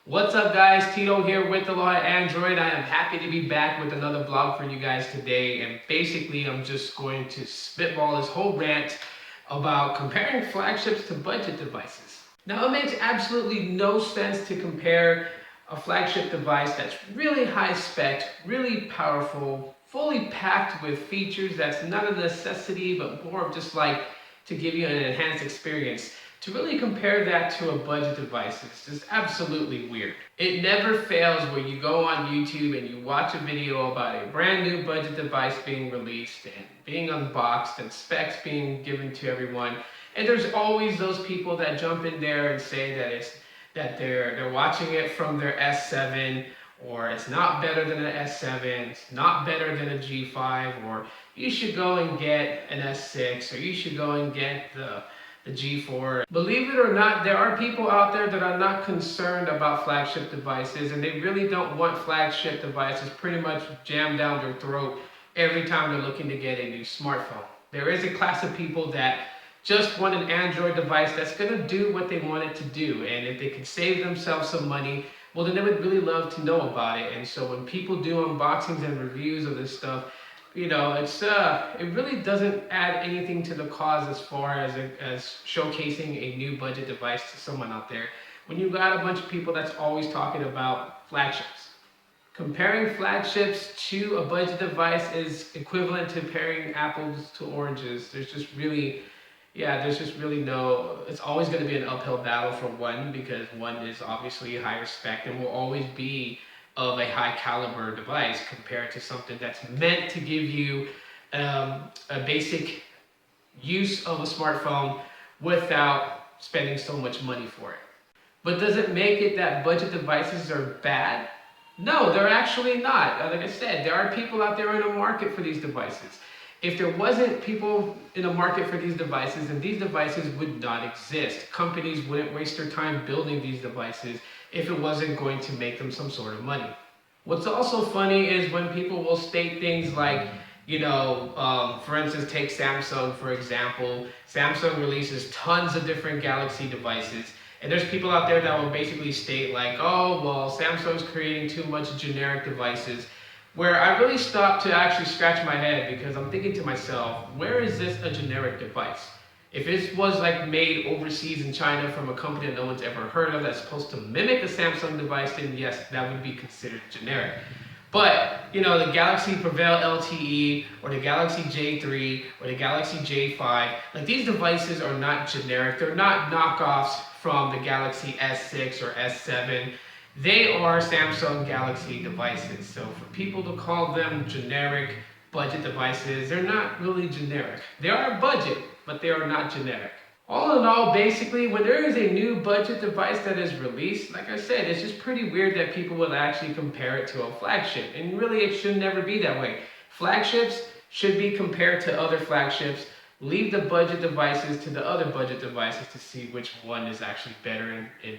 What's up guys, Tito here with Aloha Android. I am happy to be back with another vlog for you guys today, and basically I'm just going to spitball this whole rant about comparing flagships to budget devices. Now it makes absolutely no sense to compare a flagship device that's really high spec, really powerful, fully packed with features that's not a necessity but more of just like to give you an enhanced experience. To really compare that to a budget device, it's just absolutely weird. It never fails where you go on YouTube and you watch a video about a brand new budget device being released and being unboxed and specs being given to everyone. And there's always those people that jump in there and say that they're watching it from their S7, or it's not better than an S7, it's not better than a G5, or you should go and get an S6, or you should go and get the G4. Believe it or not, there are people out there that are not concerned about flagship devices, and they really don't want flagship devices pretty much jammed down their throat every time they're looking to get a new smartphone. There is a class of people that just want an Android device that's going to do what they want it to do, and if they can save themselves some money, well, then they would really love to know about it. And so when people do unboxings and reviews of this stuff, you know, it really doesn't add anything to the cause as far as showcasing a new budget device to someone out there when you've got a bunch of people that's always talking about flagships. Comparing flagships to a budget device is equivalent to comparing apples to oranges. There's just really no, it's always going to be an uphill battle for one, because one is obviously higher spec and will always be of a high caliber device compared to something that's meant to give you a basic use of a smartphone without spending so much money for it. But does it make it that budget devices are bad? No, they're actually not. Like I said, there are people out there in the market for these devices. If there wasn't people in the market for these devices, then these devices would not exist. Companies wouldn't waste their time building these devices if it wasn't going to make them some sort of money. What's also funny is when people will state things like, for instance, take Samsung for example. Samsung releases tons of different Galaxy devices, and there's people out there that will basically state like, oh, well, Samsung's creating too much generic devices. Where I really stopped to actually scratch my head, because I'm thinking to myself, where is this a generic device? If it was like made overseas in China from a company that no one's ever heard of that's supposed to mimic a Samsung device, then yes, that would be considered generic. But, the Galaxy Prevail LTE or the Galaxy J3 or the Galaxy J5, like these devices are not generic. They're not knockoffs from the Galaxy S6 or S7. They are Samsung Galaxy devices. So for people to call them generic budget devices, they're not really generic. They are budget, but they are not generic. All in all, basically, when there is a new budget device that is released, like I said, it's just pretty weird that people will actually compare it to a flagship. And really, it should never be that way. Flagships should be compared to other flagships. Leave the budget devices to the other budget devices to see which one is actually better and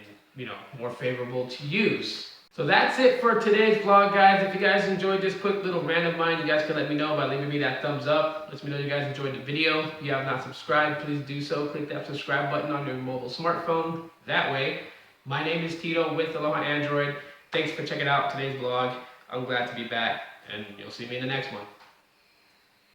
more favorable to use. So that's it for today's vlog, guys. If you guys enjoyed this quick little rant of mine, you guys can let me know by leaving me that thumbs up. Let me know you guys enjoyed the video. If you have not subscribed, please do so. Click that subscribe button on your mobile smartphone. That way, my name is Tito with Aloha Android. Thanks for checking out today's vlog. I'm glad to be back, and you'll see me in the next one.